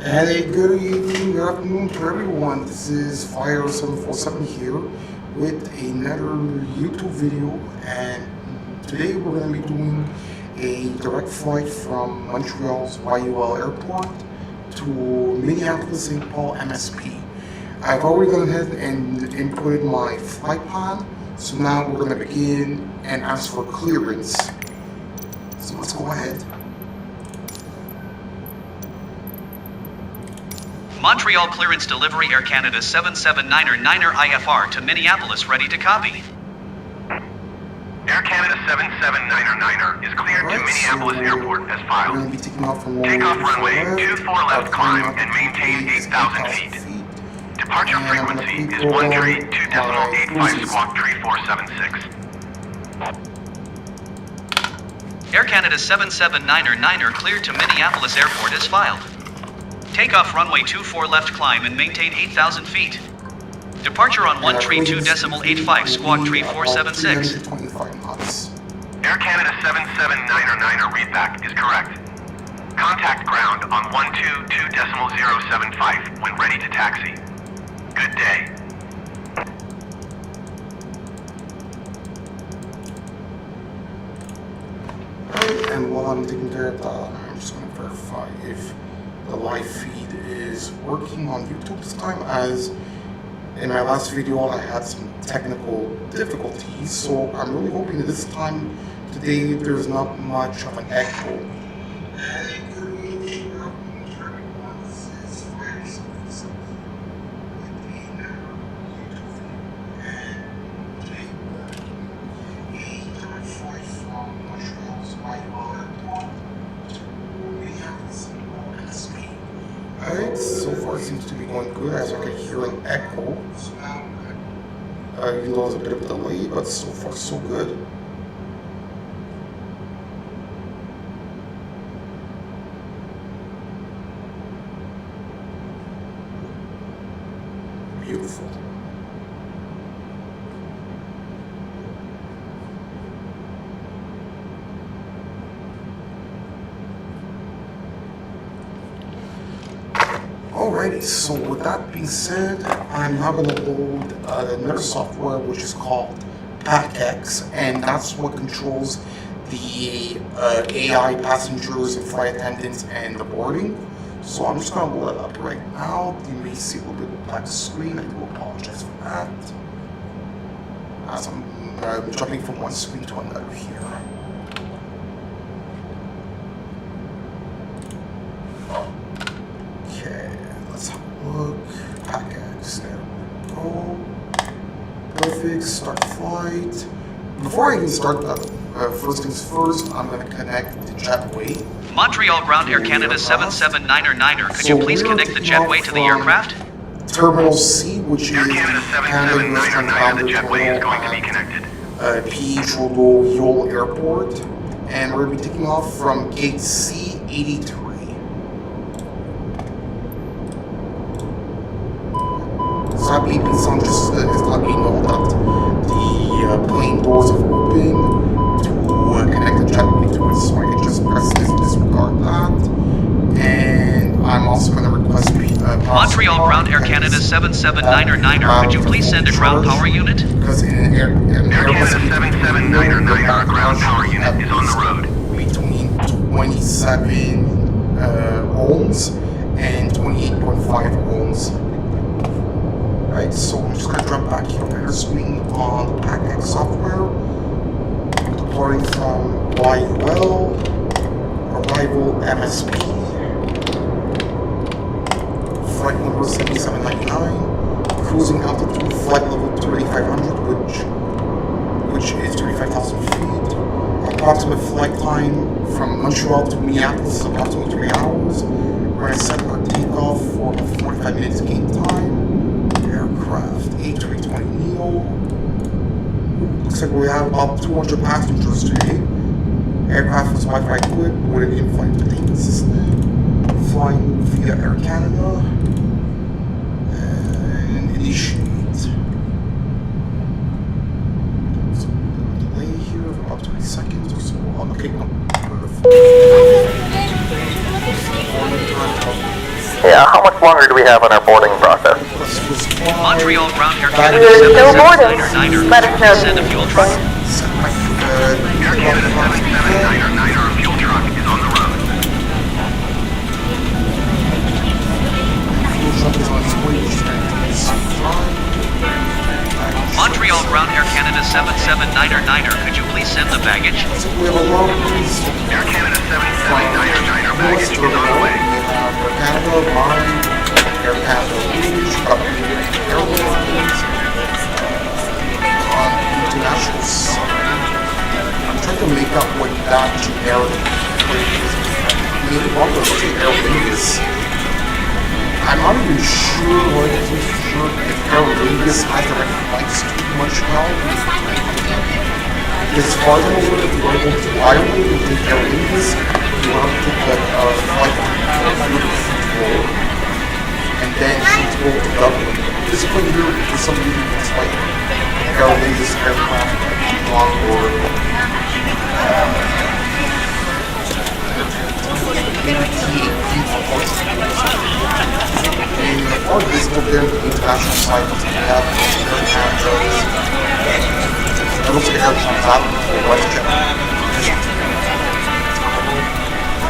And a good evening, good afternoon to everyone. This is Fire747 here with another YouTube video, and today we're going to be doing a direct flight from Montreal's YUL airport to Minneapolis, St.Paul MSP. I've already gone ahead and inputted my flight plan, so now we're going to begin and ask for clearance. So let's go ahead. Montreal clearance delivery Air Canada 779er IFR to Minneapolis, ready to copy. Air Canada 779er is cleared to Minneapolis Airport as filed. We're going to be taking off from Takeoff runway 24 left climb and maintain 8,000 feet. Departure frequency is 132.85 squawk 3476. Air Canada 779er cleared to Minneapolis Airport as filed. Takeoff runway 24 left climb and maintain 8,000 feet. Departure on 132.85 squawk 3476. Air Canada 779er readback is correct. Contact ground on 122.075 when ready to taxi. Good day. Alright, and while I'm taking care of that, I'm just going to verify if the live feed is working on YouTube this time, as in my last video I had some technical difficulties, so I'm really hoping that this time today there's not much of an echo. Alright, so far it seems to be going good, as I can hear an echo. Even though there's a bit of a delay, but so far so good. Beautiful. Alrighty, so with that being said, I'm now going to load another software which is called PACX, and that's what controls the AI passengers and flight attendants and the boarding. So I'm just going to load it up right now. You may see a little bit of a black screen. I do apologize for that, as I'm jumping from one screen to another here. Look, PACX, there we go. Perfect, start flight. Before I even start that, first things first, I'm going to connect the jetway. Montreal ground Air Canada 779er. Could you please connect the jetway to the aircraft? Terminal C, which Air is Canada 779er, the jetway is going to be connected. YUL Airport, and we're going to be taking off from gate C83. That beeping sound just is letting me know that the plane doors have opened to connect the jetway to it, so I can just press disregard that. And I'm also going to request Montreal ground Air Canada 779er. Could you please send a ground power unit? Because in Air Canada 779er ground power unit is on the road. Between 27 ohms and 28.5 ohms. Right, so I'm just going to drop back here on the screen on the PACX software. Departing from YUL, arrival MSP. Flight number 7799, cruising altitude flight level 3500, which is 35,000 feet. Approximate flight time from Montreal to Minneapolis is approximately 3 hours. We're going to set our takeoff for 45 minutes gate time. Aircraft A320neo. Looks like we have about 200 passengers today. Aircraft is Wi-Fi equipped with an in-flight entertainment system. Flying via Air Canada. And initiate. So delay here for about 20 seconds or so. Okay, no. Perfect. Yeah, how much longer do we have on our boarding process? Montreal Ground Air We're Canada still boarding. 7799er. Let us know. Send a fuel truck. Air Canada 7799er, a fuel truck is on the road. Montreal Ground Air Canada 7799er. Could you please send the baggage? We have a lot of these. Air Canada 7799er baggage is on the way. Air Canada, Line, Air Canada Rouge, Airlines, on international side. I'm trying to make up what that generic is. Maybe one of those two Airlines. I'm not even sure if Airlines has direct flights to Montreal. As far as I'm aware, if you want to go to Ireland, you take Airlines. You want to take a flight and then to go to Dublin. This point here, for some reason, it's like Airlines aircraft long board. And the part of this will be the international site we have it looks like Air Transat for WestJet.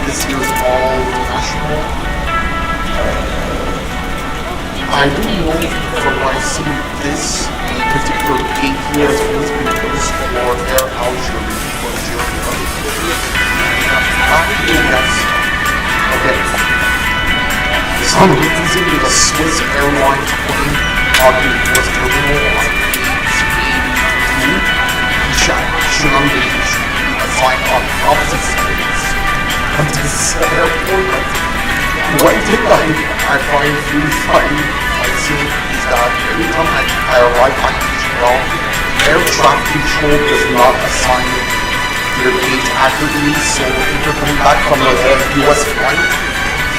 This here is all international. I do know from what I see this particular gate here has always been used for Air Algeria. Yes. Okay. For some reason, the Swiss airline plane talking to us terminal on should flying on opposite sides. Come to this airport. One thing I find really funny, I see, is that every time I arrive at Montreal, air traffic control does not assign your gate accurately, so if you're coming back from a US flight,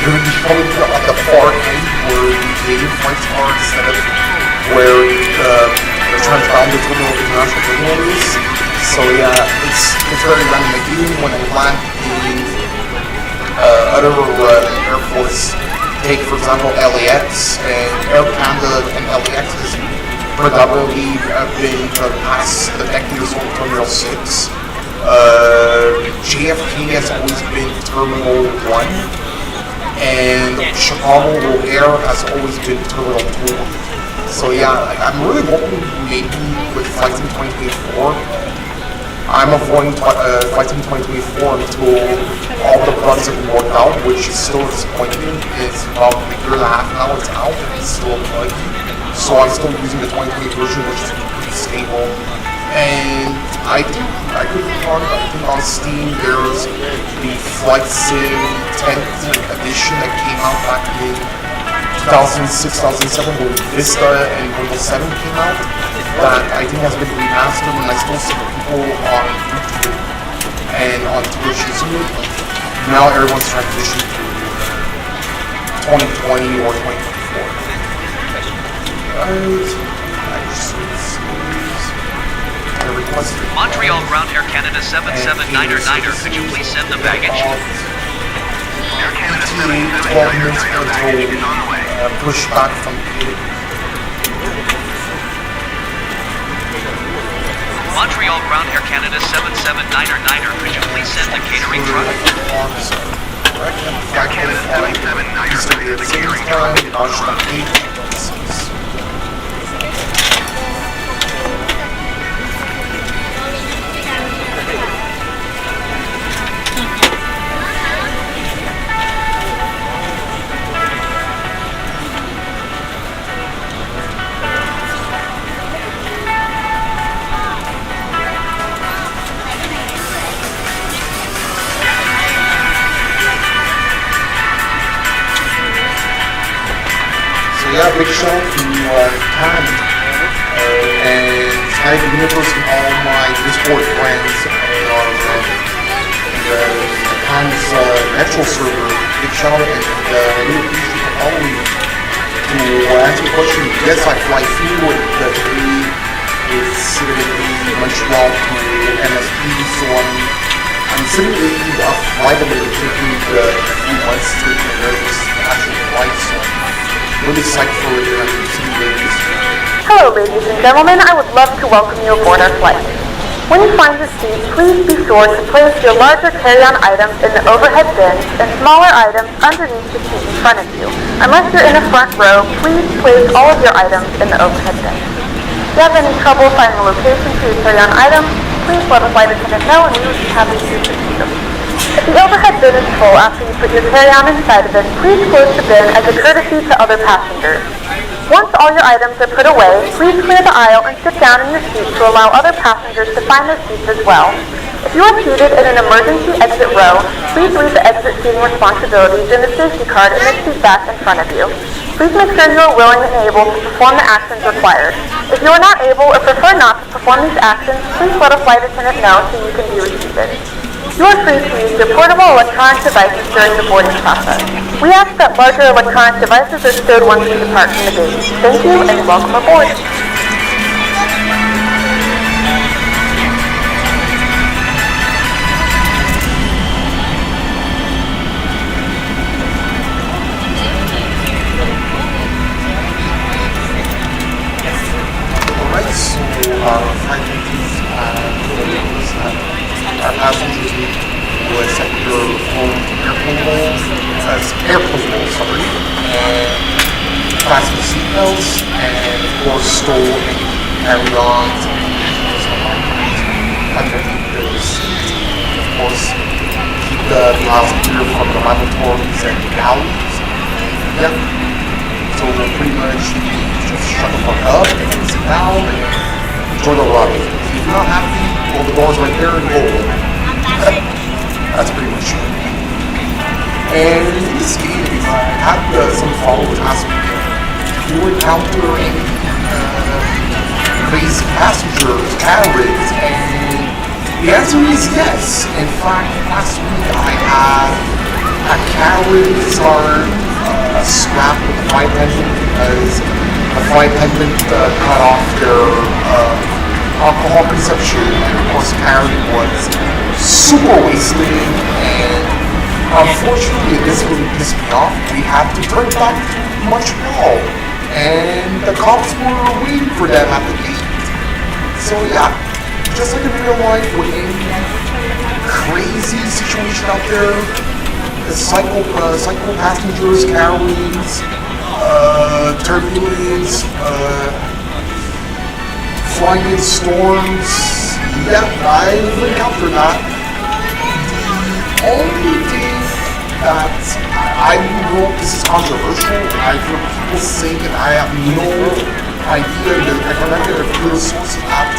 you're going to be coming at the far end where the Canadian flights are instead of where the transbounded terminal international terminal is. So yeah, it's very random. Like even when I land in other airports, take for example LAX and Air Canada and LAX has predominantly been for the past decade or so Terminal 6. JFK has always been Terminal 1, and Chicago Air has always been Terminal 2. So yeah, I'm really hoping maybe with flights in 2024, I'm avoiding flights in 2024 until all the bugs have been worked out, which is still disappointing. It's about a year and a half now it's out, and it's still buggy. So I'm still using the 2020 version, which is pretty stable. And I could be wrong, but I think on Steam there's the Flight Sim 10th edition that came out back in 2006-2007 when Vista and Windows 7 came out, that I think has been remastered, and I still see people on YouTube and on Twitch using it. Now everyone's transitioning to 2020 or 2024. Montreal Ground Air Canada 7799er. Could you please send the baggage? Air Canada 7799er baggage is on the way. Push back from Montreal Ground Air Canada 7799er. Could you please send the catering truck? Air Canada 7799er, the catering truck is on the way. Yeah, big shout out to Tan and Skype Universe and all my Discord friends and the Tan's Metro server. Big shout out, and I really appreciate the following. To answer your question, yes, I fly through with the train. It's going to be Montreal to MSP, so I'm simulating a flight that will take me a few months to prepare this actual flight, so really psyched for it and I continue doing this. Hello ladies and gentlemen, I would love to welcome you aboard our flight. When you find your seat, please be sure to place your larger carry-on items in the overhead bins and smaller items underneath the seat in front of you. Unless you're in the front row, please place all of your items in the overhead bin. If you have any trouble finding a location for your carry-on items, please let a flight attendant know and we would be happy to assist you. If the overhead bin is full after you put your carry-on inside of it, please close the bin as a courtesy to other passengers. Once all your items are put away, please clear the aisle and sit down in your seat to allow other passengers to find their seats as well. If you are seated in an emergency exit row, please leave the exit seating responsibilities in the safety card in the seat back in front of you. Please make sure you are willing and able to perform the actions required. If you are not able or prefer not to perform these actions, please let a flight attendant know so you can be reseated. You are free to use your portable electronic devices during the boarding process. We ask that larger electronic devices are stowed once we depart from the gate. Thank you and welcome aboard. Alright, so flight attendants our passengers will accept your phone air portable, sorry, and fasten seatbelts, and of course stow any carry-ons underneath the seat. Of course, keep the aisles clear from the lavatories and galleys. Yep. So we'll pretty much just shut the fuck up and sit down and enjoy the ride. If you're not happy, well, the door's right there and go. That's pretty much it. And in this game, I had some followers ask me if you encounter any crazy passengers, carriers, and the answer is yes. In fact, last week I had a carrier start scrap with the flight attendant because the flight attendant cut off their alcohol consumption, and of course Karen was super wasted, and unfortunately this really pissed me off. We had to turn back to Montreal, and the cops were waiting for them at the gate. So yeah, just like in real life, with any crazy situation out there, the psycho passengers, carriers, turbulence, flying in storms. Yeah, I've encountered that. The only thing that I know this is controversial, I've heard people say that I have no idea that I cannot get a clear source that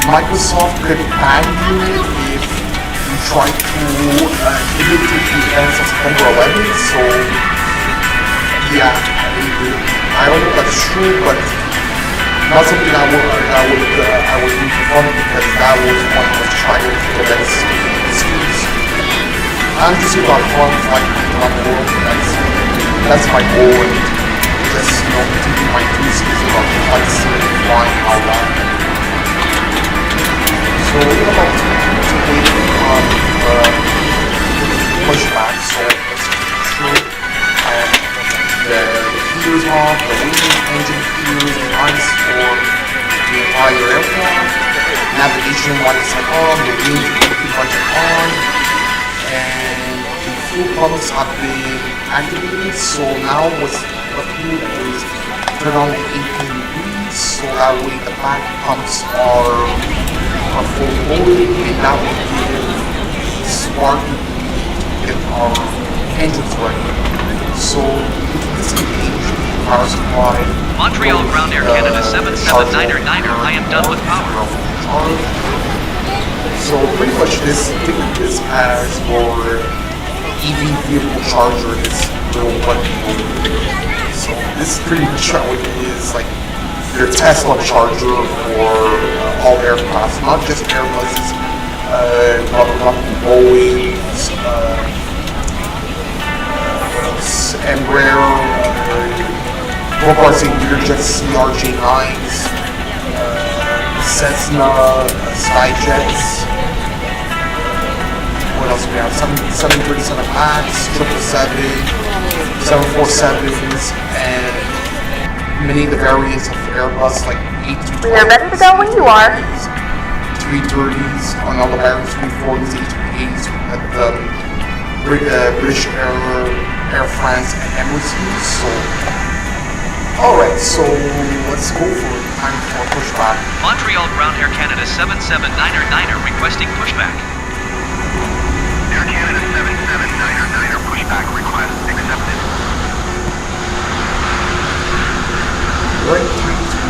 Microsoft could ban you if you try to imitate the events of September 11th. So yeah, I don't know if that's true, but not something I would do for fun because that was one of the trying to prevent schools. I'm just about fun, like my goal. That's my goal, and just continue my enthusiasm about flights and flying out loud. So we're about to wait on pushback. So it's true. The heaters off, the wing engine heaters and ice for the entire aircraft. Navigation lights are on, the wing lights are on, and the fuel pumps have been activated. So now what we do is turn on the 18 degrees, so that way the back pumps are fully loaded, and that will give spark to get our engines running. So this engage power supply. Montreal Ground Air Canada 779er, I am done with power. So pretty much think of this as your EV vehicle charger, this little button. So this is pretty much how it is, like your Tesla charger for all aircrafts, not just Airbus, not Boeing's, Embraer, Bombardier Learjets CRJ9s, Cessna Skyjets. What else we We have 737 MAX, 777, 747s, and many of the variants of Airbus, like A320s. We are ready to go when you are. 330s, on all the variants, 340s, A380s, at the British Air France and Emirates. So, alright, so let's go for time for pushback. Montreal Ground Air Canada 779er requesting pushback. Air Canada 779er pushback request accepted. Right, time to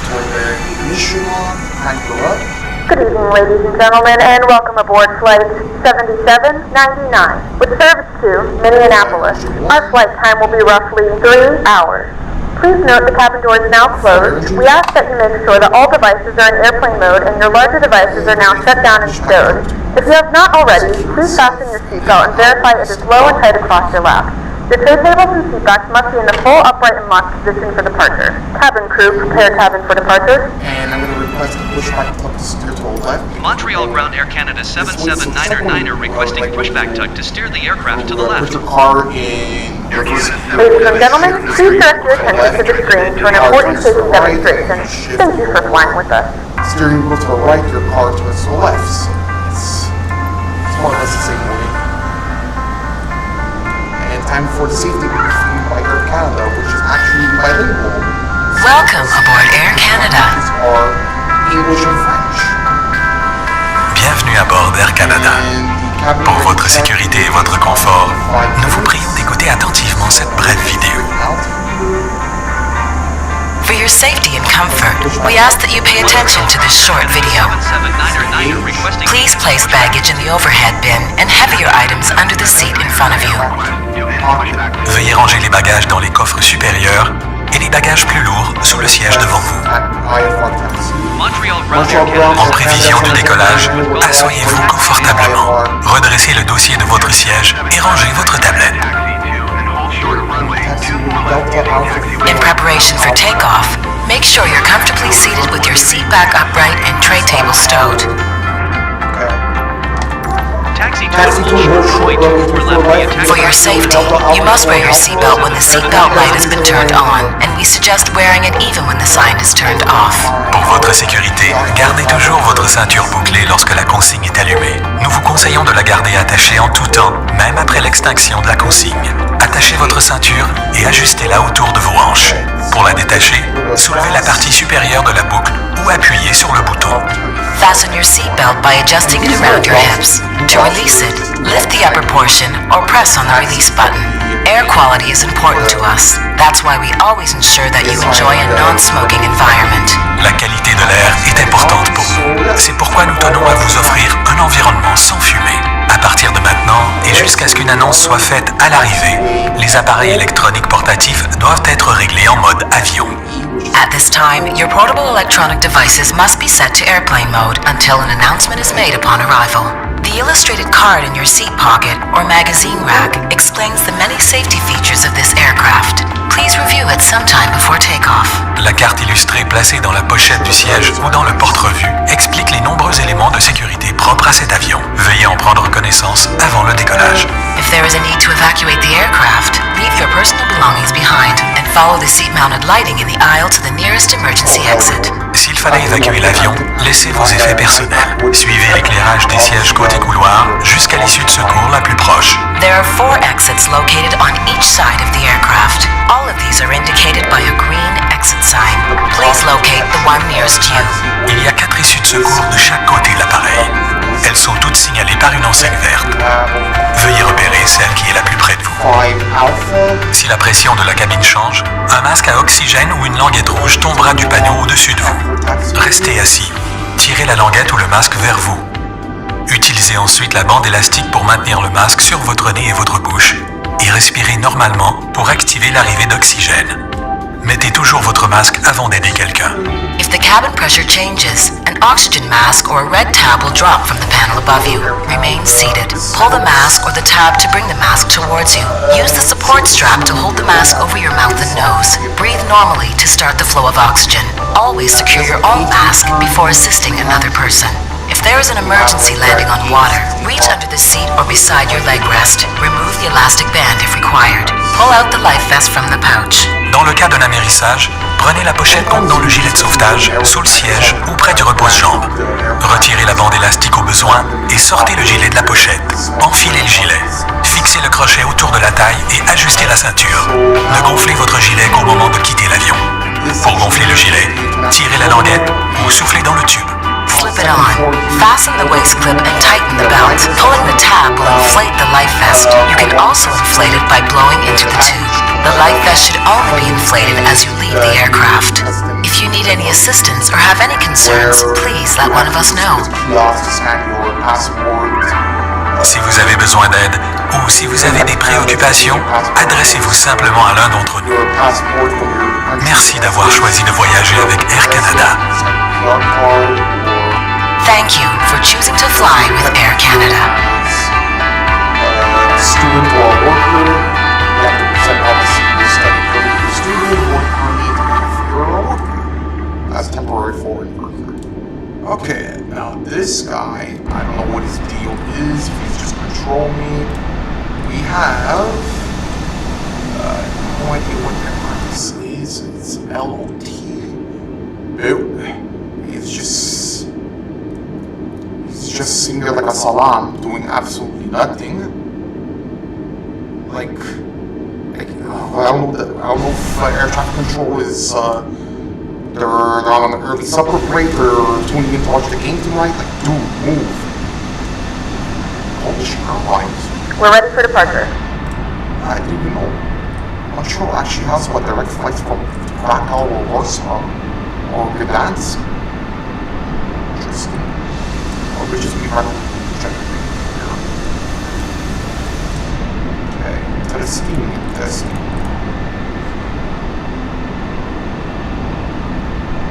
turn the ignition on, anchor up. Good evening, ladies and gentlemen, and welcome aboard Flight 7799 with service to Minneapolis. Our flight time will be roughly 3 hours. Please note the cabin door is now closed. We ask that you make sure that all devices are in airplane mode and your larger devices are now shut down and stowed. If you have not already, please fasten your seatbelt and verify it is low and tight across your lap. Your tray tables and seatbacks must be in the full upright and locked position for departure. Cabin crew, prepare cabin for departure. And I'm going to request a pushback tug to steer to the left. Montreal Ground Air Canada 779er requesting pushback tug to steer the aircraft to the left. Put your car in reverse. Ladies and gentlemen, please direct your attention to the screen for an important safety demonstration. Thank you for flying with us. Steering wheel to the right, your car turns to the left. So it's more or less the same way. And time for the safety briefing by Air Canada, which is actually bilingual. Welcome aboard Air Canada. These are English and French. Bienvenue à bord d'Air Canada. Pour votre sécurité et votre confort, nous vous prions d'écouter attentivement cette brève vidéo. For your safety and comfort, we ask that you pay attention to this short video. 779er requesting Please place baggage in the overhead bin and heavier items under the seat in front of you. Veuillez ranger les bagages dans les coffres supérieurs et les bagages plus lourds sous le siège devant vous. Montreal Ground Air Canada. En prévision du décollage, asseyez-vous confortablement, redressez le dossier de votre siège et rangez votre tablette. In preparation for takeoff, make sure you're comfortably seated with your seat back upright and tray table stowed. Taxi to runway 24 left via taxi. For your safety, you must wear your seatbelt when the seatbelt light has been turned on, and we suggest wearing it even when the sign is turned off. Pour votre sécurité, gardez toujours votre ceinture bouclée lorsque la consigne est allumée. Nous vous conseillons de la garder attachée en tout temps, même après l'extinction de la consigne. Attachez votre ceinture et ajustez-la autour de vos hanches. Pour la détacher, soulevez la partie supérieure de la boucle ou appuyez sur le bouton. Fasten your seatbelt by adjusting it around your hips. To release it, lift the upper portion or press on the release button. Air quality is important to us. That's why we always ensure that you enjoy a non-smoking environment. La qualité de l'air est importante pour nous. C'est pourquoi nous tenons à vous offrir un environnement sans fumée. À partir de maintenant et jusqu'à ce qu'une annonce soit faite à l'arrivée, les appareils électroniques portatifs doivent être réglés en mode avion. At this time, your portable electronic devices must be set to airplane mode until an announcement is made upon arrival. The illustrated card in your seat pocket or magazine rack explains the many safety features of this aircraft. Please review it sometime before takeoff. La carte illustrée placée dans la pochette du siège ou dans le porte-revue explique les nombreux éléments de sécurité propres à cet avion. Veuillez en prendre connaissance avant le décollage. If there is a need to evacuate the aircraft, leave your personal belongings behind and follow the seat-mounted lighting in the aisle to the nearest emergency exit. S'il fallait évacuer l'avion, laissez vos effets personnels. Suivez l'éclairage des sièges côté couloir jusqu'à l'issue de secours la plus proche. There are 4 exits located on each side of the aircraft. All of these are indicated by a green exit sign. Please locate the one nearest you. Il y a 4 issues de secours de chaque côté de l'appareil. Elles sont toutes signalées par une enseigne verte. Veuillez repérer celle qui est la plus près de vous. Si la pression de la cabine change, un masque à oxygène ou une languette rouge tombera du panneau au-dessus de vous. Restez assis. Tirez la languette ou le masque vers vous. Utilisez ensuite la bande élastique pour maintenir le masque sur votre nez et votre bouche. Et respirez normalement pour activer l'arrivée d'oxygène. Mettez toujours votre masque avant d'aider quelqu'un. If the cabin pressure changes, an oxygen mask or a red tab will drop from the panel above you. Remain seated. Pull the mask or the tab to bring the mask towards you. Use the support strap to hold the mask over your mouth and nose. Breathe normally to start the flow of oxygen. Always secure your own mask before assisting another person. If If there is an emergency landing on water, reach under the seat or beside your leg rest. Remove the elastic band if required. Pull out the life vest from the pouch. Dans le cas d'un amérissage, prenez la pochette contenant le gilet de sauvetage sous le siège ou près du repose-jambe. Retirez la bande élastique au besoin et sortez le gilet de la pochette. Enfilez le gilet. Fixez le crochet autour de la taille et ajustez la ceinture. Ne gonflez votre gilet qu'au moment de quitter l'avion. Pour gonfler le gilet, tirez la languette ou soufflez dans le tube. Slip it on. Fasten the waist clip and tighten the belt. Pulling the tab will inflate the life vest. You can also inflate it by blowing into the tube. The life vest should only be inflated as you leave the aircraft. If you need any assistance or have any concerns, please let one of us know. Si vous avez besoin d'aide ou si vous avez des préoccupations, adressez-vous simplement à l'un d'entre nous. Merci d'avoir choisi de voyager avec Air Canada. Thank you for choosing to fly with Air Canada. Student or worker, you have to present obviously your study credit for student, work permit, if you're a worker. That's temporary foreign worker. Okay, now this guy, I don't know what his deal is, if he's just control me. We have, no idea what aircraft this is. It's LOT. It's just sitting there like a salam, doing absolutely nothing. I don't know if air traffic control is they're on an early supper break or tuning in to watch the game tonight. Like, dude, move. Holy shit, airlines. We're ready for departure. I didn't even know. Montreal actually has direct flights from Krakow or Warsaw or Gdansk. Interesting. Or we just be running here. Okay, testing.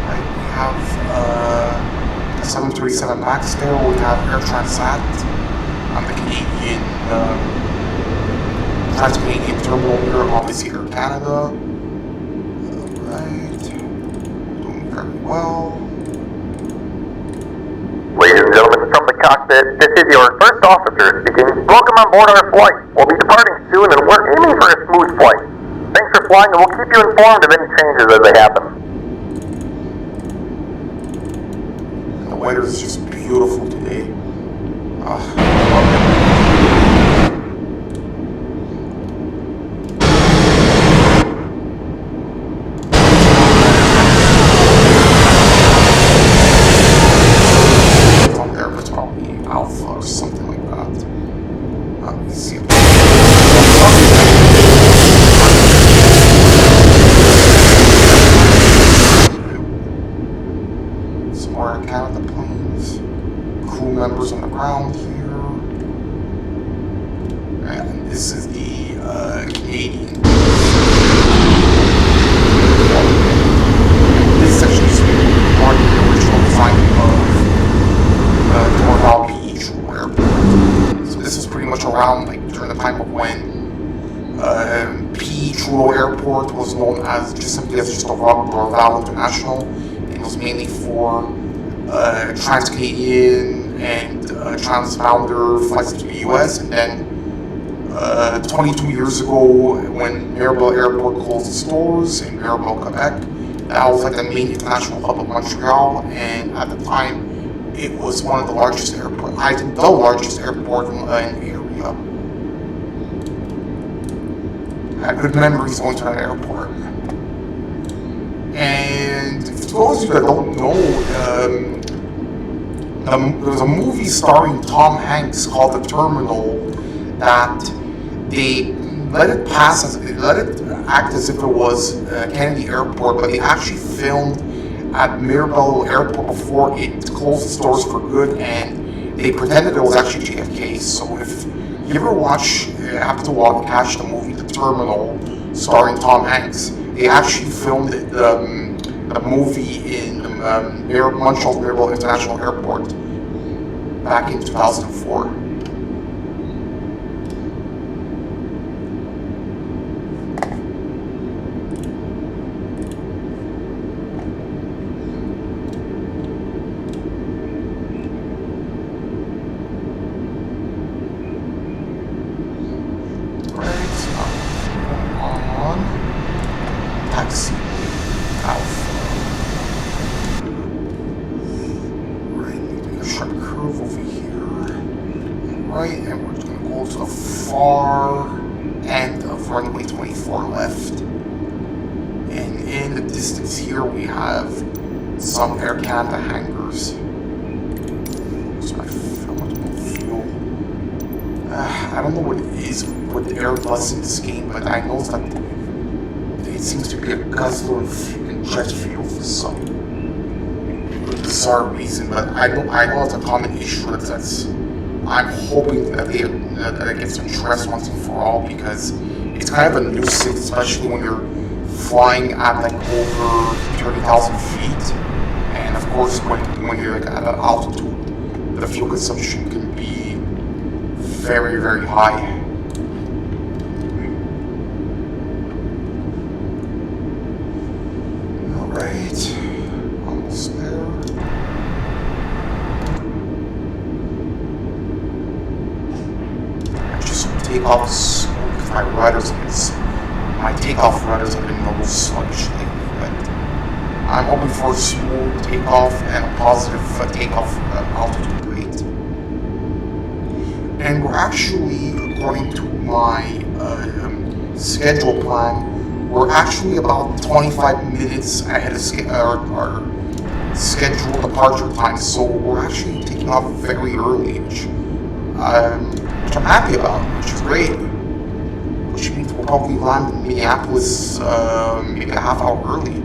Right, we have a 737 MAX there. We have Air Transat on the Canadian, Trans-Canadian terminal here. Obviously Air Canada. Alright, doing very well. Ladies and gentlemen, from the cockpit, this is your first officer speaking. Welcome on board our flight. We'll be departing soon and we're aiming for a smooth flight. Thanks for flying and we'll keep you informed of any changes as they happen. And the weather is just beautiful today. Members on the ground here, and this is the Canadian. This section is part of the original design of Montreal PE Airport. So this is pretty much around during the time of when PE Trudeau Airport was known as just a Royal International, and it was mainly for Trans-Canadian and Transfounder flights to the US, and then 22 years ago when Mirabel Airport closed its doors in Mirabel, Quebec, that was the main international hub of Montreal, and at the time it was one of the largest airports, I think the largest airport in the area. I had good memories going to that airport. And for those of you that don't know, there was a movie starring Tom Hanks called The Terminal that they let it act as if it was Kennedy Airport, but they actually filmed at Mirabel Airport before it closed its doors for good, and they pretended it was actually JFK. So if you ever have to catch the movie The Terminal starring Tom Hanks, they actually filmed the movie in Montreal's Mirabel International Airport back in 2004. right, and we're just gonna go to the far end of runway 24 left. And in the distance here, we have some Air Canada hangars. So how much more fuel? I don't know what it is with Airbus in this game, but I know that it seems to be a guzzler in jet fuel for some bizarre reason. But I know it's a common issue. I'm hoping that it gets addressed once and for all, because it's kind of a nuisance, especially when you're flying at like over 30,000 feet, and of course when you're like at an altitude, the fuel consumption can be very, very high. Alright, almost there. I just takeoff smooth because my takeoff rudders have been a little sluggish lately, but I'm hoping for a smooth takeoff and a positive takeoff altitude rate. And we're actually, according to my schedule plan, we're actually about 25 minutes ahead of our scheduled departure time, so we're actually taking off very early, which I'm happy about, which is great. Which means we'll probably land in Minneapolis maybe a half hour early.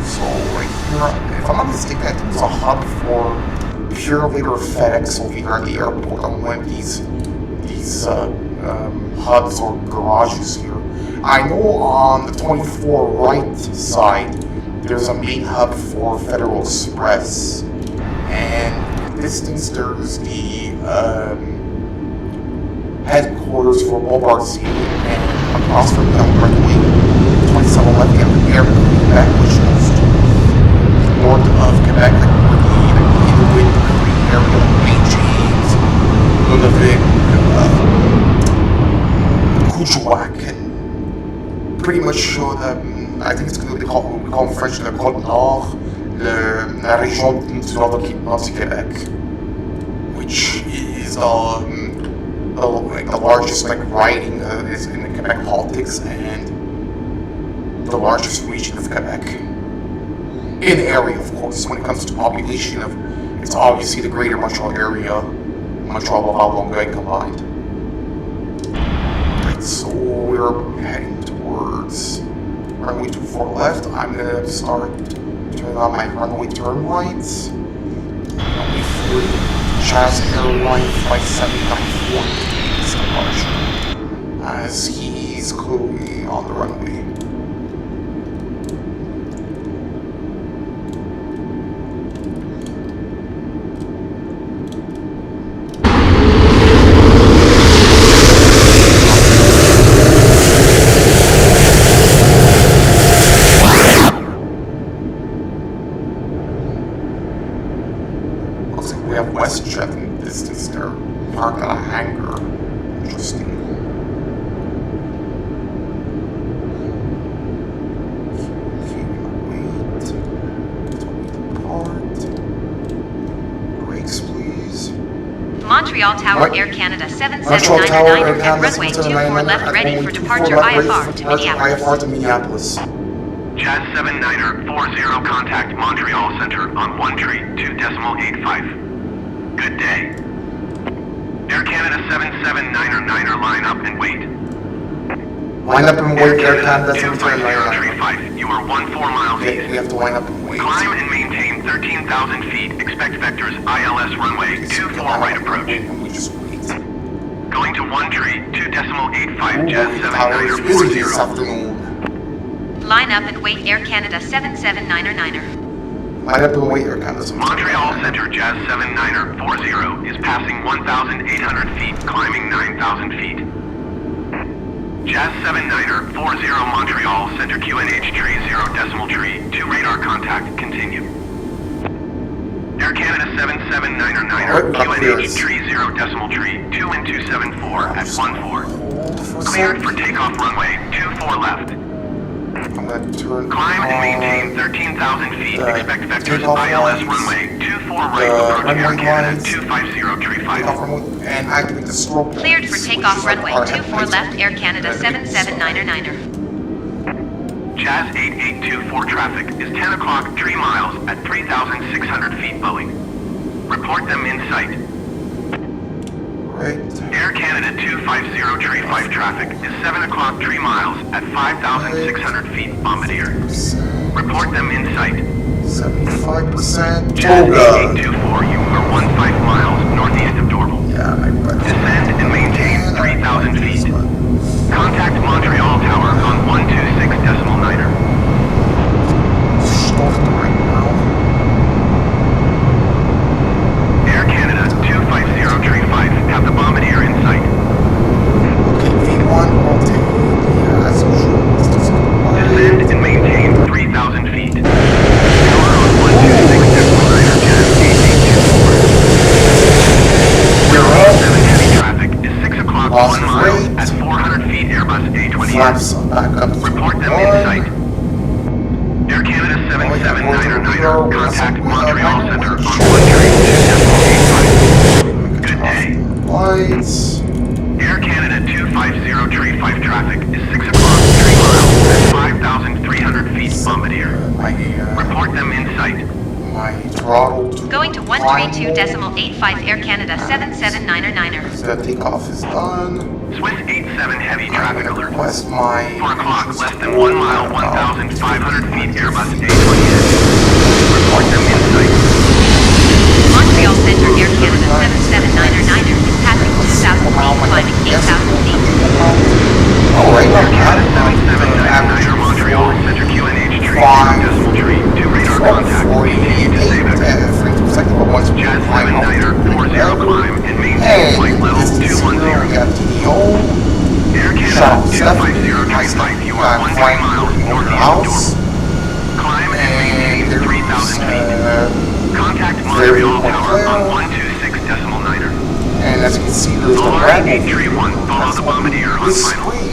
So right here, if I'm not mistaken, I think there's a hub for Purelator FedEx over here at the airport on one of these hubs or garages here. I know on the 24 right side, there's a main hub for Federal Express, and in the distance there's the headquarters for Bombardier, and across from them runway 27 left, we have the airport in Quebec, which goes to north of Quebec, like where the Inuit area, like St. James, Nunavik, Kuujjuaq, and pretty much I think it's going to be called, we call in French, the Côte Nord, la région du Nord du Québec, which is the largest riding is in the Quebec politics, and the largest region of Quebec. In area, of course. When it comes to population, it's obviously the greater Montreal area, Montreal, Laval, Longueuil combined. Right, so we're heading towards runway 24 left. I'm gonna start turning on my runway turn lights. Runway 3, Jazz Airline Flight 7940 departure, as he's clearly on the runway. We have WestJet in the distance there, parked at a hangar. Interesting. Wait. Depart. Brakes, please. Montreal Tower, What? Air Canada Montreal Tower, Air 7799 Canada at runway 24 left, ready for departure IFR to Minneapolis. IFR to Minneapolis. Jazz 7940, contact Montreal Center on 132.85. Good day. Air Canada 779er line up and wait. Line up and wait, Air Canada 25035. You are 14 miles Okay, east. we have to line up and wait. Climb and maintain 13,000 feet. Expect vectors ILS runway 24 right approach. And we just wait. Going to 132.85 Jazz The tower is busy this 7940. afternoon. Line up and wait, Air Canada 779er. Line up and wait, Air Canada. Montreal Center Jazz 7940 is passing 1,800 feet, climbing 9,000 feet. Jazz 7940 Montreal Center QNH tree 0 decimal tree 2 radar contact continue. Air Canada 779er QNH tree 0 decimal tree 2 and 274 at 14. Cleared for takeoff runway 24 left. I'm gonna turn Climb and maintain 13,000 feet. Expect vectors ILS runway 24 right approach Air Canada 250 tree takeoff 5. runway, and activate the strobe. Cleared for lights, takeoff which is runway our 24 headlights. left Air Canada 779er. Jazz 8824 traffic is 10 o'clock 3 miles at 3,600 feet Boeing. Report them in sight. Right. Air Canada 250 tree 5 traffic is 7 o'clock 3 miles at 5,600 feet Bombardier. Report them in sight. 75%. Jazz Toga. 8824, you are 15 miles northeast of Dorval. Yeah, my brother. Descend and maintain 3,000 feet. Contact Montreal Tower on 126.9er. Start right now. Air Canada 250 tree 5 have the Bombardier in sight. Okay, V1 will take as usual. Descend and maintain 3,000 feet. Tower on 126.9er Jazz 8824. We're up. 7 heavy traffic is 6 o'clock Lost 1 mile rate. at 400 feet Airbus A320N. Flaps back up to Report them in sight. Air Canada 779er, contact Montreal Center on 132.85. Good day. Lights. Air Canada 250 tree 5 traffic is 6 o'clock 3 miles at 5,300 feet Bombardier. Report them in sight. My throttle to Going to 132.85 Air Canada 779er. The takeoff is done. Swiss 87 heavy traffic alert. Request my 4 o'clock less than 1 mile 1,500 feet Airbus A320N. Report them in sight. Montreal Center Air Canada 779er is passing 2,000 feet, climbing 8,000 feet. Oh, right Air now, Canada 779er Montreal Center QNH tree 0 decimal tree to radar contact. We need to save it. Jazz 79er 40 climb and maintain flight level 210. Air Canada 250 tree 5, you are 1 miles northeast of Dorval. Climb and maintain 3,000 feet. Contact Montreal Tower on 126.9er. And as you can see, there's the LR red 8831, follow the Bombardier on this final. screen.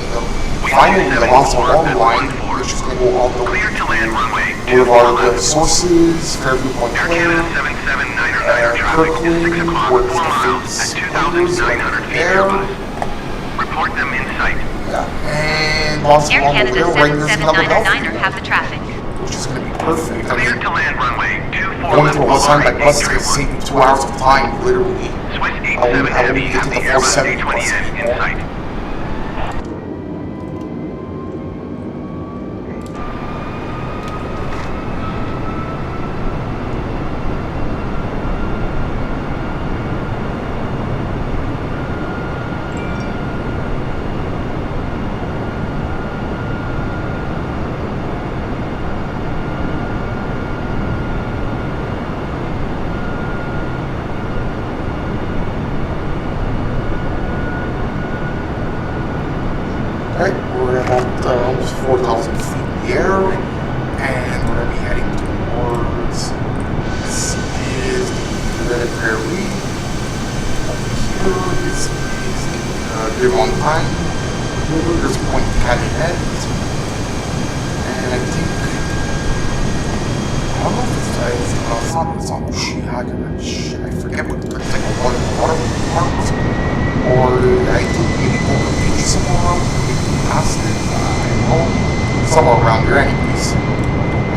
Finally, the lost long line, which is going to go all the way Clear to land runway to our 24 left. sources, Fairview Point Air Canada 779er traffic is 6 o'clock 4 miles at 2,900 feet Airbus. Report them in sight. And lost Air long Canada there, right there's another 779er have the traffic. which is going to be perfect. I Clear mean, to land runway 24 going left. to a Westside by bus is going to LR save you 2 hours of time, literally. Swiss I will 87 heavy get have to the the Airbus 470 bus A320N in anymore. sight. Alright, we're about almost 4,000 feet in the air, and we're going to be heading towards, this is the Red Prairie. Over here, this is the Devon Pine. There's Point Calumet. And I think, I don't know if it's not Chicago, I forget what the second one was, or I think maybe Golden Beach somewhere around, maybe past it, I don't know, somewhere around there anyways.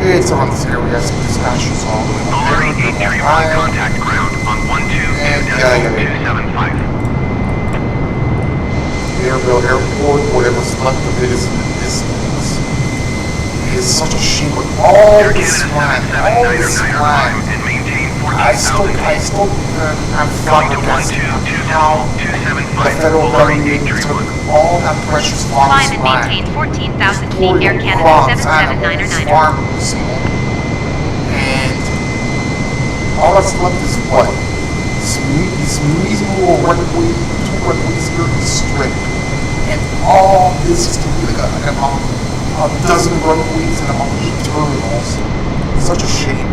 It's around this area, some dispatches all the way LR over there. 8831, contact ground on 122.275. Airville Airport, whatever's left of it is in the distance. It is such a shame, but all Air this Canada land, all this 779er climb land, and maintain I still 14,000 feet. I'm Going to flabbergasted how 122.275. the federal LR government 8831. took all that precious Climb farmers' and land, maintain 14,000 feet poured Air the Canada crops, animals, 779er. farmers, and all that's left is what? These measly little runway, 2 runways here, the strip. And all this is to be like a dozen runways and about 8 terminals. Such a shame.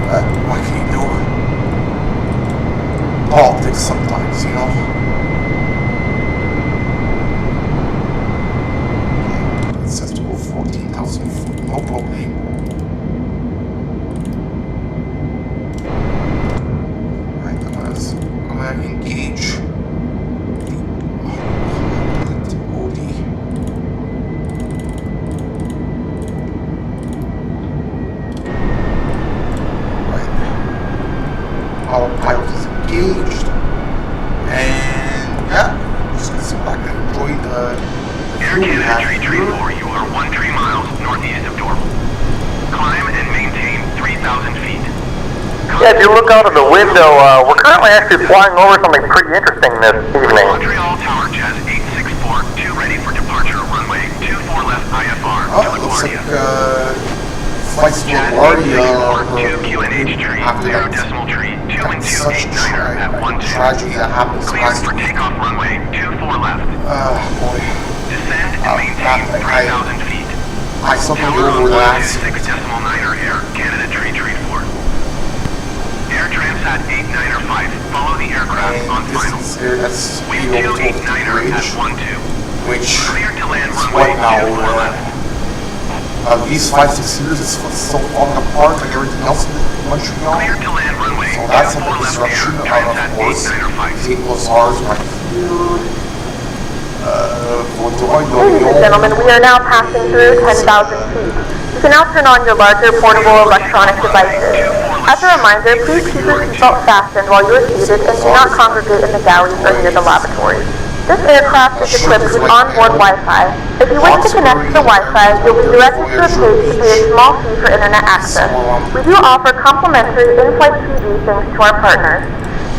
Why can't you do it? Politics sometimes, you know? Okay, it says to go engage OD. Right. Our pilot is engaged. And yeah, just gonna sit back and enjoy the Air Canada 334, you are 13 miles northeast of Dorval. Climb and maintain 3,000 feet. Yeah, if you look out of the window, we're currently actually flying over something pretty interesting this evening. Montreal Tower Jazz 864, 2 ready for departure, runway 24 left IFR to looks like LaGuardia. flights to Jazz LaGuardia 864, 2 QNH tree, after 0 that. decimal tree, 2 and 2 Such 8-9er at 1-2. tragedy that happens Cleared last for week. takeoff runway 24 left. Boy. Descend and maintain 3,000 feet. I suffered Tower over on that. 126.9er Air Canada 334. Air Transat 8-9er 5. Follow the aircraft on final. That's Wind you 2 know, 8-9er at bridge, 1-2. which Clear to land is runway what now? 24 left. These 5-6 years is still falling apart like everything else in Montreal. Clear to land runway So that's a 24 left disruption. Air Of Transat course, 8-9er 5. 8 plus R's right here. Ladies and gentlemen, we are now passing through 10,000 feet. You can now turn on your larger portable electronic devices. As a reminder, please keep your seatbelt fastened while you are seated and do not congregate in the galleys or near the lavatories. This aircraft is equipped with onboard Wi-Fi. If you wish to connect to the Wi-Fi, you'll be directed to a page to pay a small fee for internet access. We do offer complimentary in-flight TV thanks to our partners.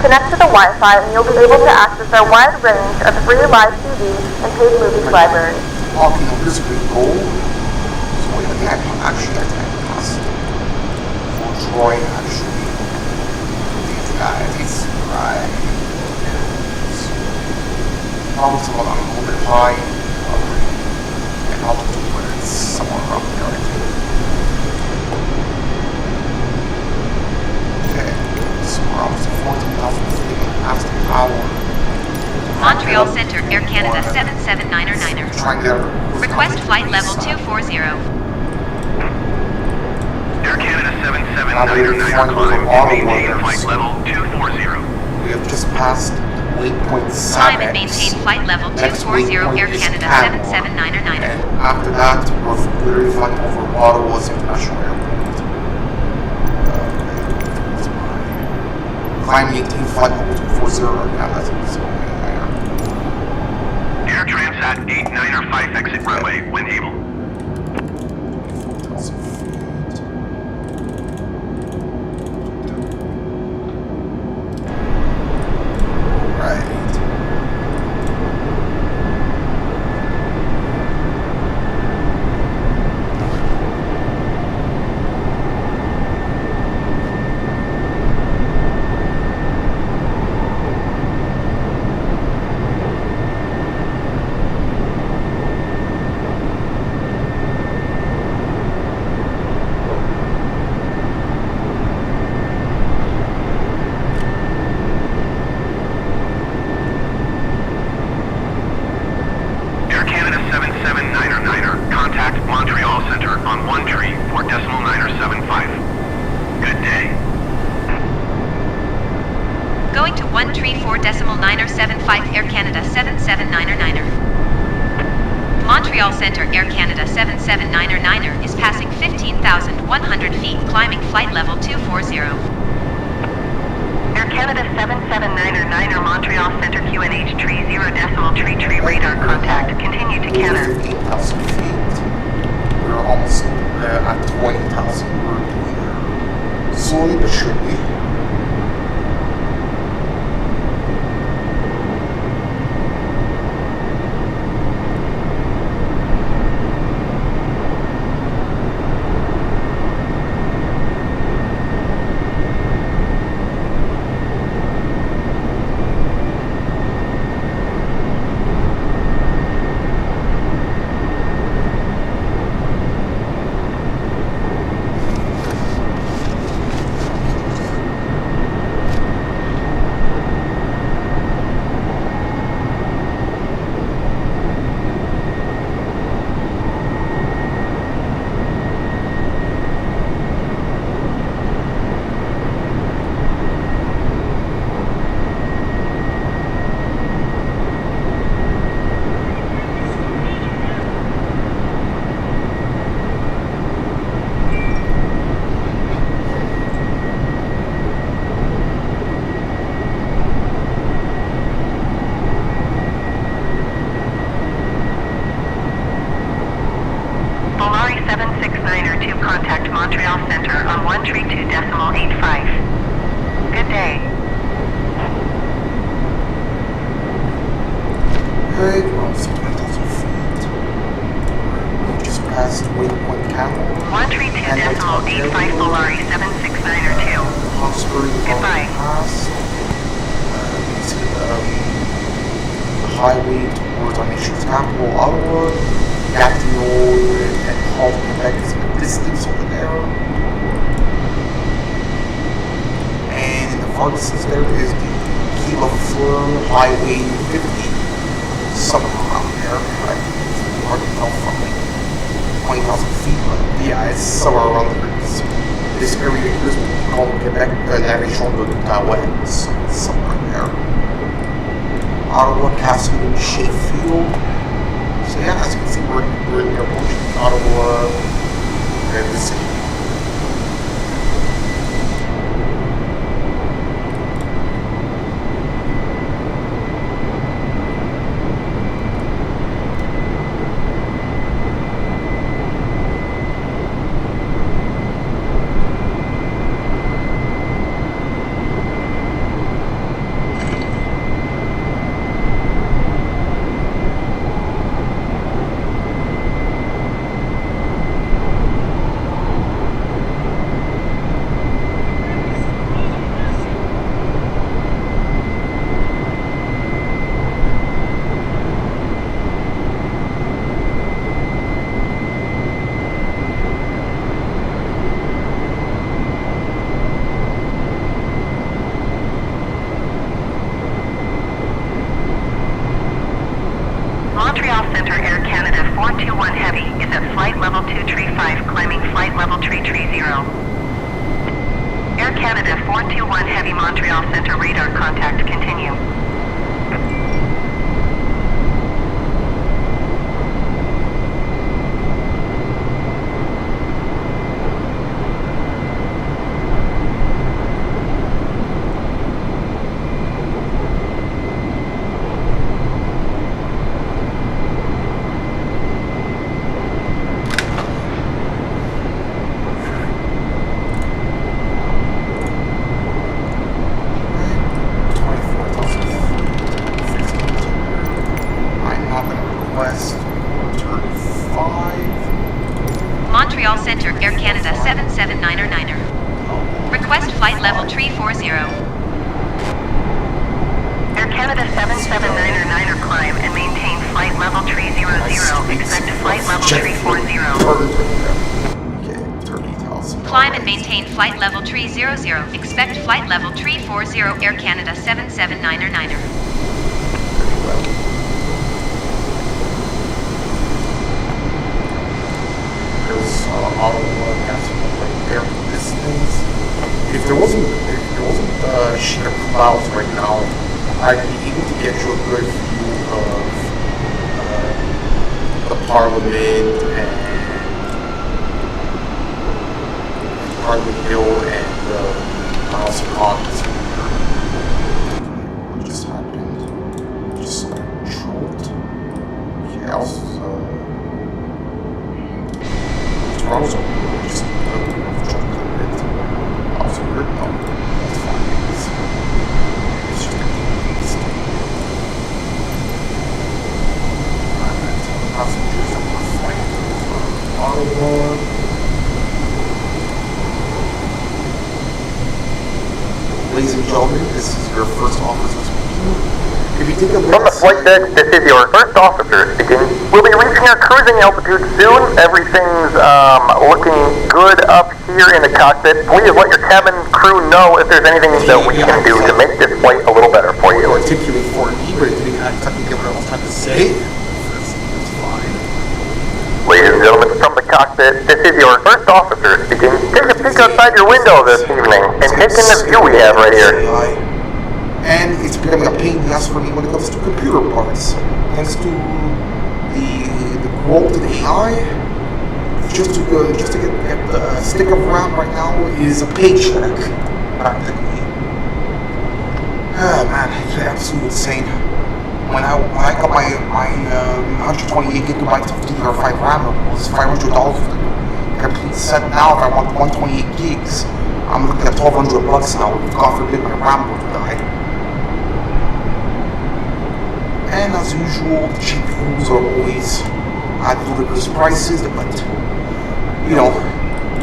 Connect to the Wi-Fi and you'll be able to access our wide range of free live TV and paid movies library. Talking of this big goal, so I think I can actually pass for Troy actually. These guys, it's right. Probably some of them a little bit high, and altitude, but it's somewhere around there, I think. Okay, so we're up to 14,000 feet past the hour. Montreal Center, Air Canada 779er 9er. Trying to Request flight level 240. Air Canada 779er 9er climb and maintain flight level 240. We have just passed waypoint 7. Climb and maintain flight level 240 Air Canada 779er 9er. And after that, we're flying over Ottawa's International Airport. Climb 18, flight level 240. Yeah, that's so Air Transat 8-9er 5 exit runway when able. 4,000 feet. Right. Air Canada 779er 9er, contact Montreal Center on 134.975. Good day. Going to 134.975 Air Canada 779er 9er. Montreal Center, Air Canada 779er 9er is passing 15,100 feet, climbing flight level 240. Air Canada 779er 9er Montreal Center QNH tree 0 decimal tree radar contact. Continue to Canada. 8,000 feet. We're almost at 20,000. We're doing slowly but surely. Alright, we're almost 20,000 feet. We just passed waypoint camel. 132.85 Solari 76902. Hawkesbury Goodbye. Pass. You see the highway towards our nation's capital, Ottawa. Gatineau and Hull, Quebec is in the distance over there. And in the far distance there is the Key Fleur Highway 50. Somewhere around there. I think it's hard to tell from like 20,000 feet, but yeah, it's somewhere around there. This area here is what we call Quebec, la région de l'Outaouais, so it's somewhere there. Ottawa, Castleton, Sheffield. So yeah, as you can see, we're approaching Ottawa and the city. Montreal Center Air Canada 421 Heavy is at flight level 235, climbing flight level 330. Air Canada 421 Heavy Montreal Center radar contact continue. Montreal Center Air Canada 779er. Request flight level 340. Air Canada 779er climb and maintain flight level 300. Expect flight level 340. Climb and maintain flight level 300. Expect flight level 340 Air Canada 779er. Ottawa, Castleton, right there in the distance. If there wasn't a sheet of clouds right now, I'd be able to get you a good view of the Parliament and Parliament Hill and the House of Commons. What just happened? Just controlled. Yeah, also. Also, just also weird. No, that's fine. It's just a beast. Passengers that were flying from Ottawa. Ladies and gentlemen, this is your first officer speaking. If you take a look From the flight deck, this is your first officer speaking. We'll be reaching our cruising altitude soon. Everything's looking good up here in the cockpit. Please let your cabin crew know if there's anything that we can do to make this flight a little better for you. Articulate for me, but it didn't exactly get what I was trying to say. That's fine. Ladies and gentlemen, from the cockpit, this is your first officer speaking. Take a peek outside your window this evening and take in the view we have right here. And it's becoming a pain in the ass for me when it comes to computer parts. Thanks to the growth of the AI, just to get the stick of RAM right now is a paycheck, practically. Ah man, it's absolutely insane. When I got my 128 gigabytes of DDR5 RAM, it was $500 for the complete set. Now if I want 128 gigs, I'm looking at $1,200 now. God forbid my RAM would die. And And as usual, the GPUs are always at ludicrous prices, but you know,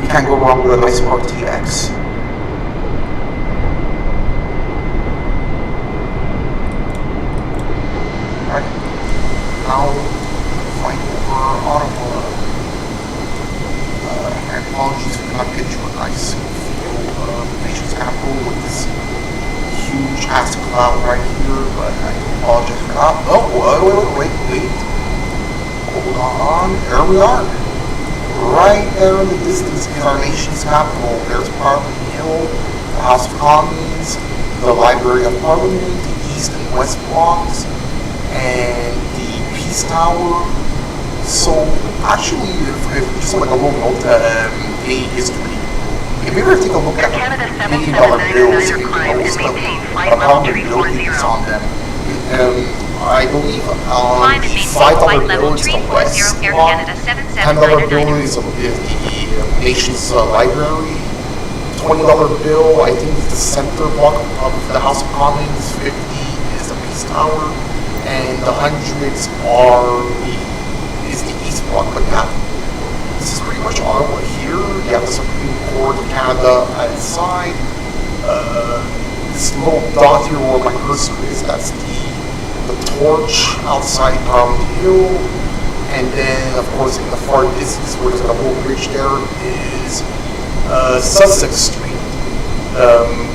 you can't go wrong with a nice RTX. Alright, now flying over Ottawa. And apologies for not getting you a nice feel of the nation's capital with this huge ass cloud right here, but I apologize for that. Oh, wait. Hold on, there we are. Right there in the distance is our nation's capital. There's Parliament Hill, the House of Commons, the Library of Parliament, the East and West Blocks, and the Peace Tower. So, actually, if just like a little note, a history. If you ever take a look at $50 bills and most of how the buildings on them, I believe on the $5 bill is the West Block, $10 bill is the nation's library, $20 bill I think is the center block of the House of Commons, 50 is the Peace Tower, and the hundreds is the East Block. But yeah, this is pretty much Ottawa here. You have the Supreme Court of Canada at its side. This little dot here where my cursor is, that's the torch outside Parliament Hill. And then, of course, in the far distance where there's a whole bridge there is Sussex Street,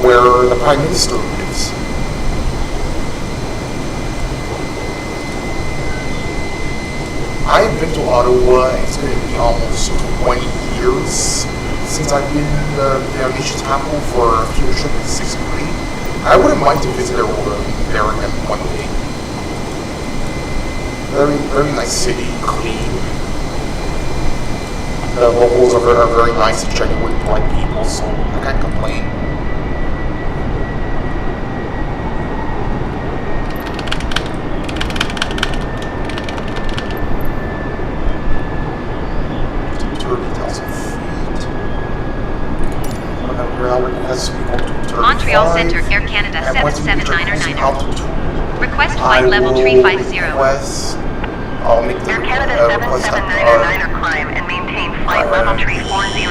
where the Prime Minister lives. I've been to Ottawa, it's going to be almost 20 years since I've been in the nation's capital for a field trip in 6th grade. I wouldn't mind to visit there again one day. Very, very nice city, clean. The locals are very nice and genuine, polite people, so I can't complain. 30,000 feet. Montreal Center, Air Canada 779er. Request flight level 350. I'll make the Air Canada request 7799 climb and maintain flight level 340.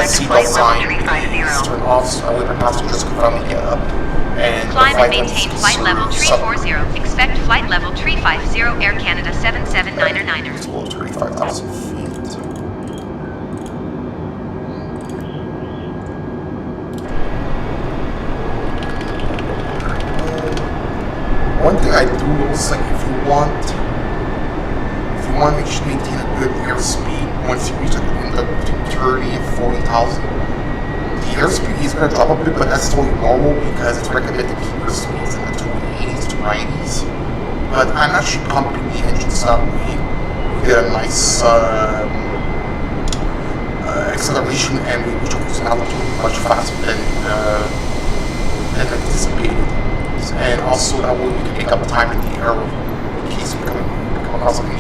Expect flight level 350. Turn off so I let my passengers can finally get up. And Climb and maintain flight level 340. Expect flight level 350. Air Canada 7799er. It's below 35,000 feet. One thing I do notice, like if you want to maintain a good airspeed, once you reach like in the between 30 and 40,000, the airspeed is going to drop a bit, but that's totally normal because it's recommended to keep your speeds in the 280s to 90s. But I'm actually pumping the engines that way. You get a nice acceleration, and we reach a cruising altitude much faster than anticipated. And also that way we can make up time in the air in case we come across any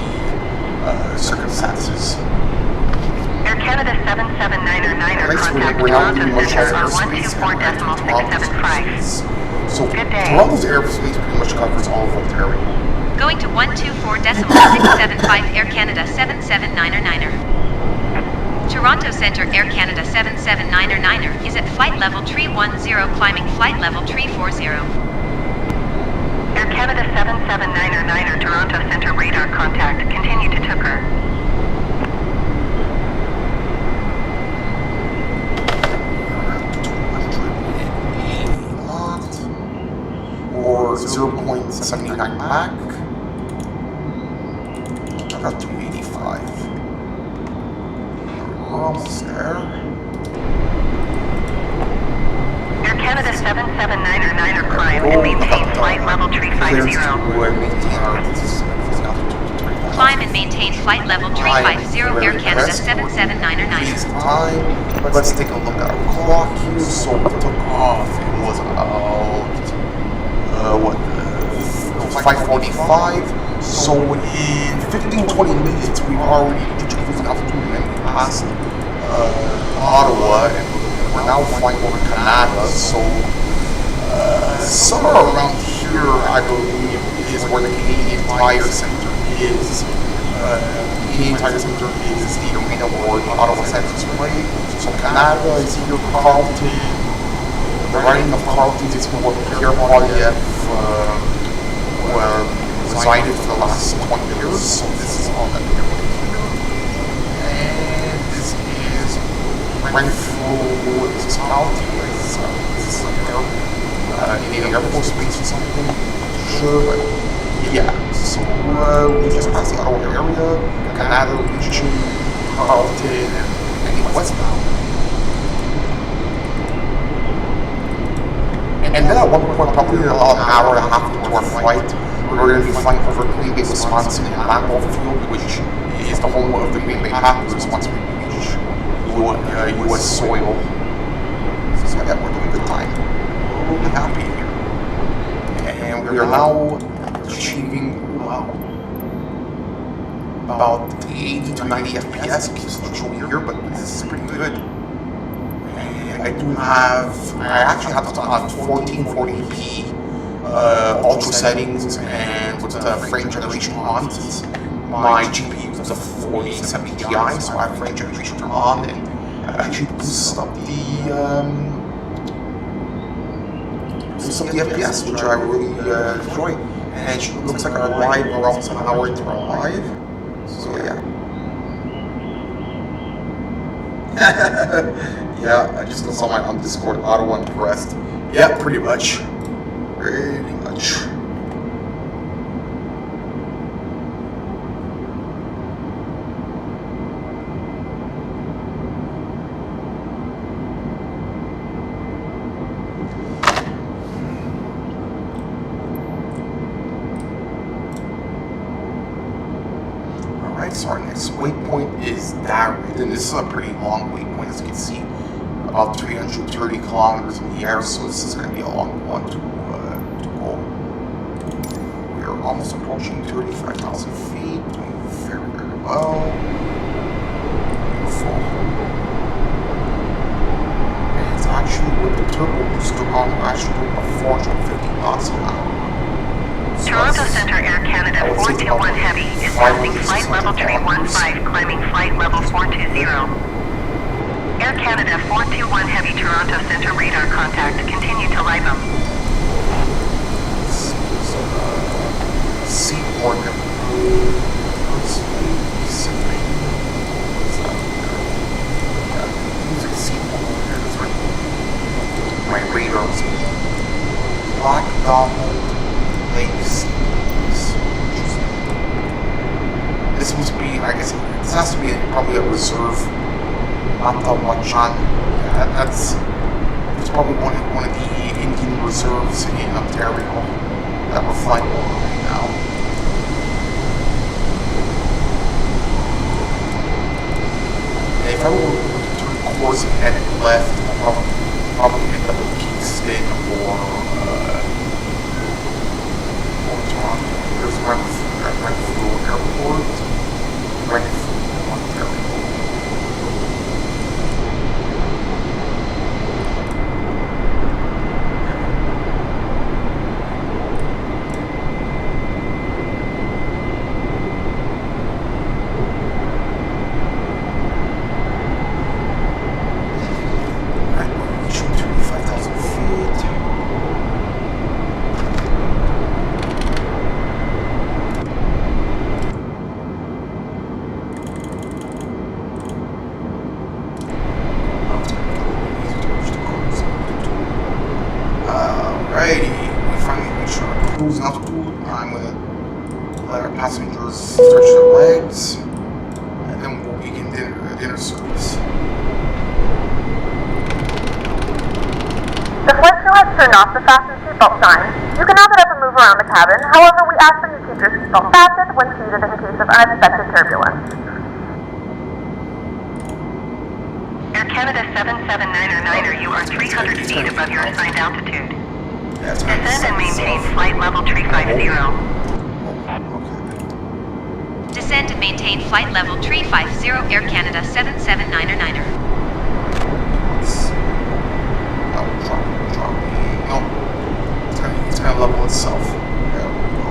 circumstances. Air Canada 7799 contact Toronto Center on 124.675. So Good day. Toronto's airspace pretty much covers all of Ontario. Going to 124.675 Air Canada 779er. Toronto Center Air Canada 7799er is at flight level 310, climbing flight level 340. Air Canada 7799 Toronto Center radar contact. Continue to Tucker. Or 0.79 back. I got 285. We're almost there. Air Canada 7799 climb and maintain flight level 350. Climb and maintain flight level 350 Air Canada 7799. Time. Let's take a look at our clock here. So we took off. It was about 5:45. So in 15-20 minutes, we've already reached cruising altitude and we passed Ottawa, and we're now flying over Canada. So somewhere around here. here, I believe, is where the Canadian Tire Center is. The Canadian Tire Center is the arena where the Ottawa Senators play. So Canada is here, Carleton. The writing of Carleton is where Pierre Poilievre resided for the last 20 years. So this is all that we're doing here. And this is Renfrew municipality. This is like Canadian Air Force Base or something. Not sure, but yeah. So we just passed the Ottawa area, Canada region, Carleton, and heading westbound. And then at one point, probably about an hour and a half into our flight, we're going to be flying over Green Bay, Wisconsin, and Lambeau Field, which is the home of the Green Bay Packers once we reach U.S. soil. So yeah, we're doing a good time. We're really happy here. And we are now achieving, about 80 to 90 FPS. It's not showing here, but this is pretty good. And I actually have 1440p ultra settings and with the frame generation on, since my GPU is a 4070 Ti, so I have frame generation on, and it actually boosts up the FPS, which I really enjoy. And it looks like our live, we're almost an hour into our live. So yeah. Yeah, I just saw my on Discord, Ottawa impressed. Yeah, pretty much. Pretty much. So our next waypoint is Darren, and this is a pretty long waypoint, as you can see, about 330 kilometers in the air, so this is going to be a long one to go. We are almost approaching 35,000 feet, doing very, very well. Beautiful. And it's actually with the turbo booster on, we're actually doing about 450 knots an hour. Toronto Centre Air Canada 421 Heavy is passing flight level 315, climbing flight level 420. Air Canada 421 Heavy Toronto Centre radar contact. Continue to LIBOM. Seaport. My radar's Black Donald. This must be, I guess, this has to be probably a reserve, not the Wachan. Yeah, it's probably one of the Indian reserves in Ontario that we're flying over right now. And if I were to turn course and head left, I'll probably end up in Kingston or Toronto. There's Renfrew Airport, Renfrew, Ontario. Right, we're reaching 25,000 feet. Alrighty, we finally reached our cruise altitude. I'm going to let our passengers stretch their legs, and then we'll begin dinner service. The flight crew has turned off the fasten seatbelt sign. You can have it up and move around the cabin. However, we ask that you keep your seatbelt fastened when seated in case of unexpected turbulence. Air Canada 779er, you are 300 feet above your assigned altitude. Descend and maintain flight level 350. Descend and maintain flight level 350, Air Canada 779er. No, it's gonna level itself. There we go.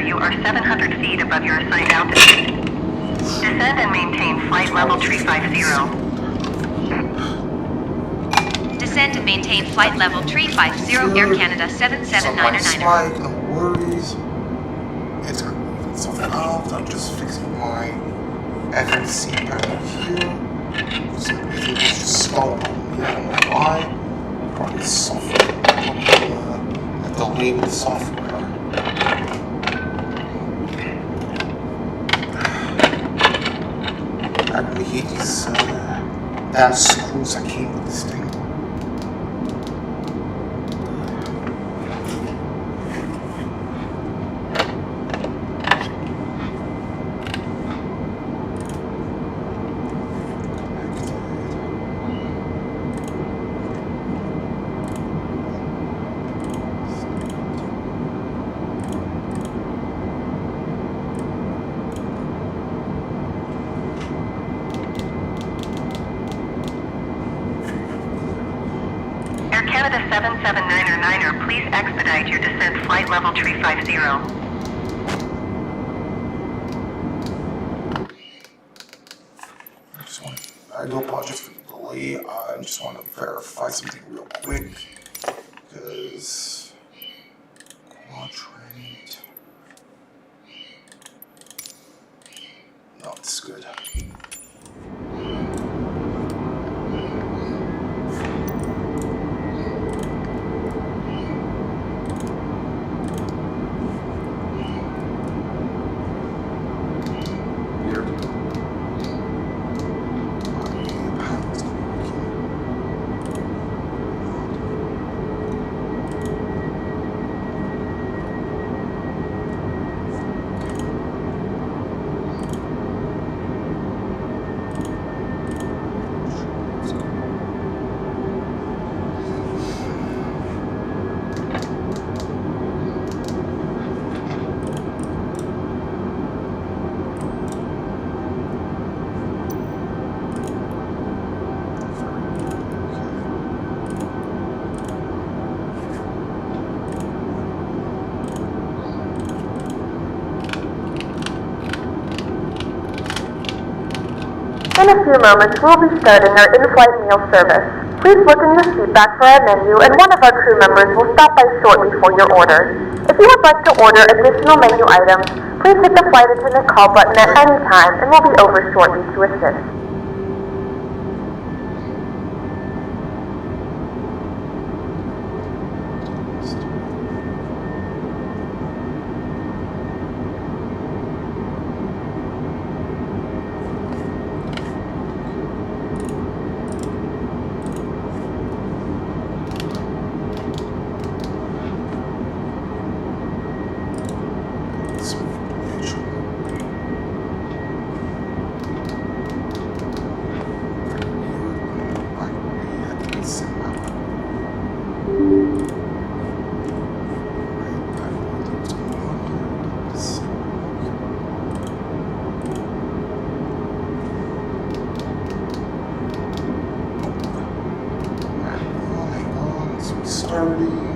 You are 700 feet above your assigned altitude. Descend and maintain flight level 350. Descend and maintain flight level 350, Air Canada 779er. No worries. It's gonna move itself out. I'm just fixing my FNC panel here. It's just stalled on me. I don't know why. Probably software. A delay with the software. I really hate these damn screws that came with this thing. Canada 779er, please expedite your descent flight level 350. I do apologize for the delay. I just want to verify something real quick. Because quadrant. No, it's good. In a few moments, we'll be starting our in-flight meal service. Please look in your seat back for our menu, and one of our crew members will stop by shortly for your order. If you would like to order additional menu items, please hit the flight attendant call button at any time, and we'll be over shortly to assist. 30.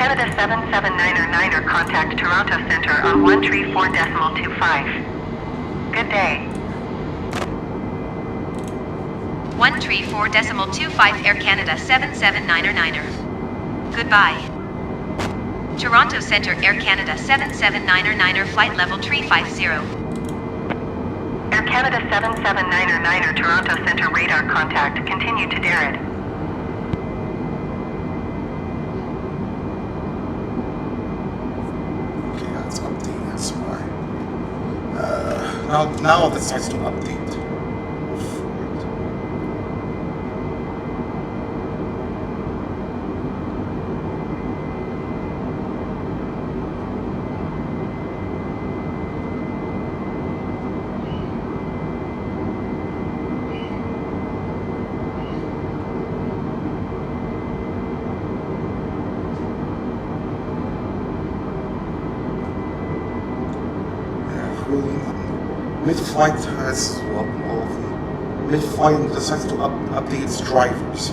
Canada 779er contact Toronto Centre on 134.25. Good day. 134.25 Air Canada 779er. Goodbye. Toronto Centre Air Canada 779er flight level 350. Air Canada 779er Toronto Centre radar contact. Continue to Darrett. Now this starts to update. Mid-flight has mid-flight decides to update its drivers.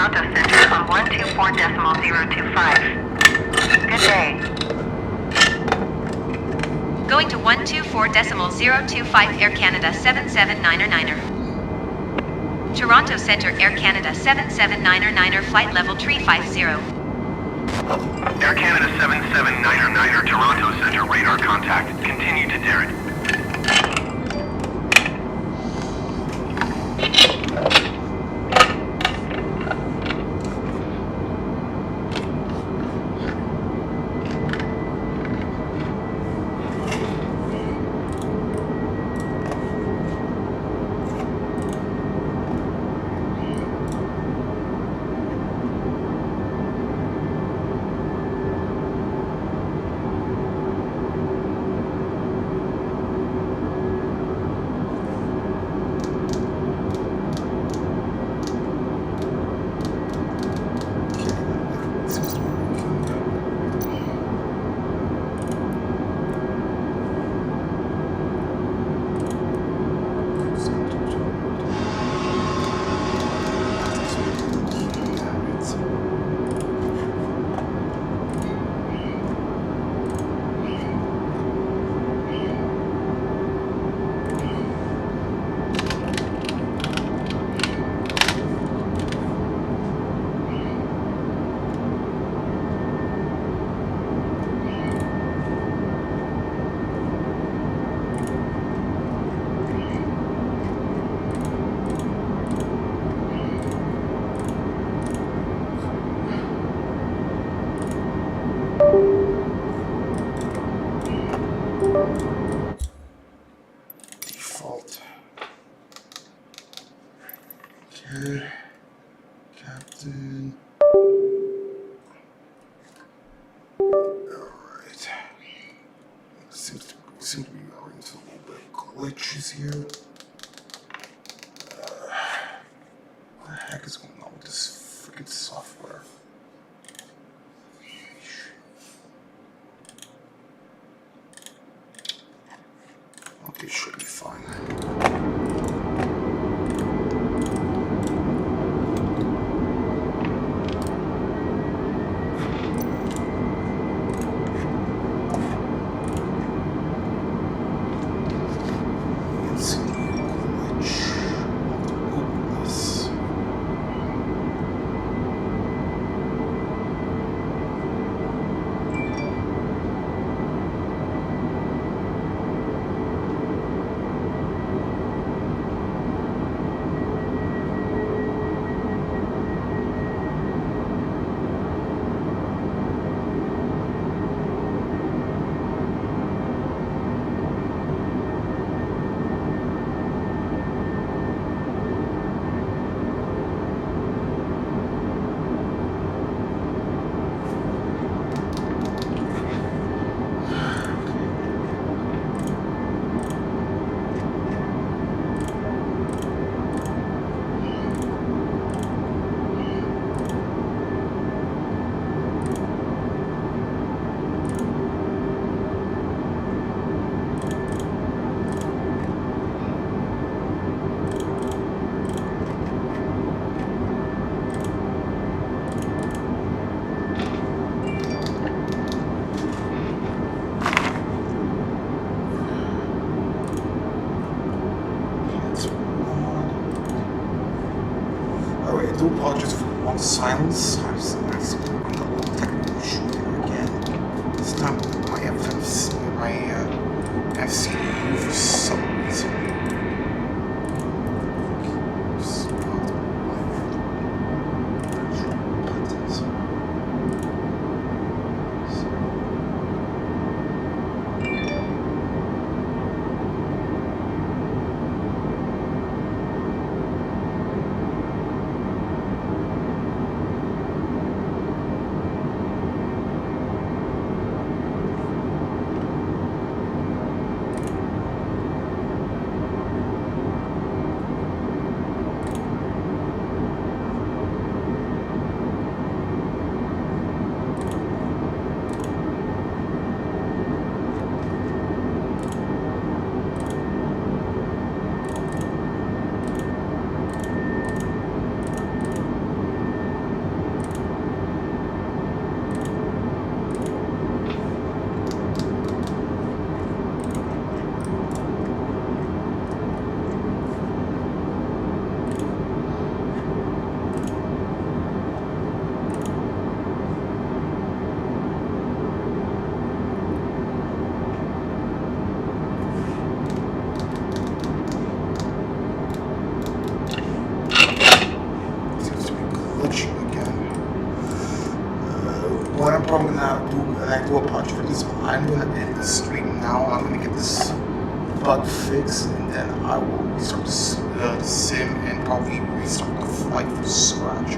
Toronto Center on 124.025. Good day. Going to 124.025 Air Canada 779er. Toronto Center Air Canada 779er flight level 350. Air Canada 779er Toronto Center radar contact. Continue to Derek. Default. Okay. Captain. Alright. Seems to be going into a little bit of glitches here. What the heck is going on with this freaking software? Okay, should be fine. I do apologize for one silence. I was on a little technical issue here again. This time with my FCU for some reason. what I'm probably gonna do, and I do apologize for this, I'm gonna end the stream now. I'm gonna get this bug fixed, and then I will restart the sim and probably restart the flight from scratch.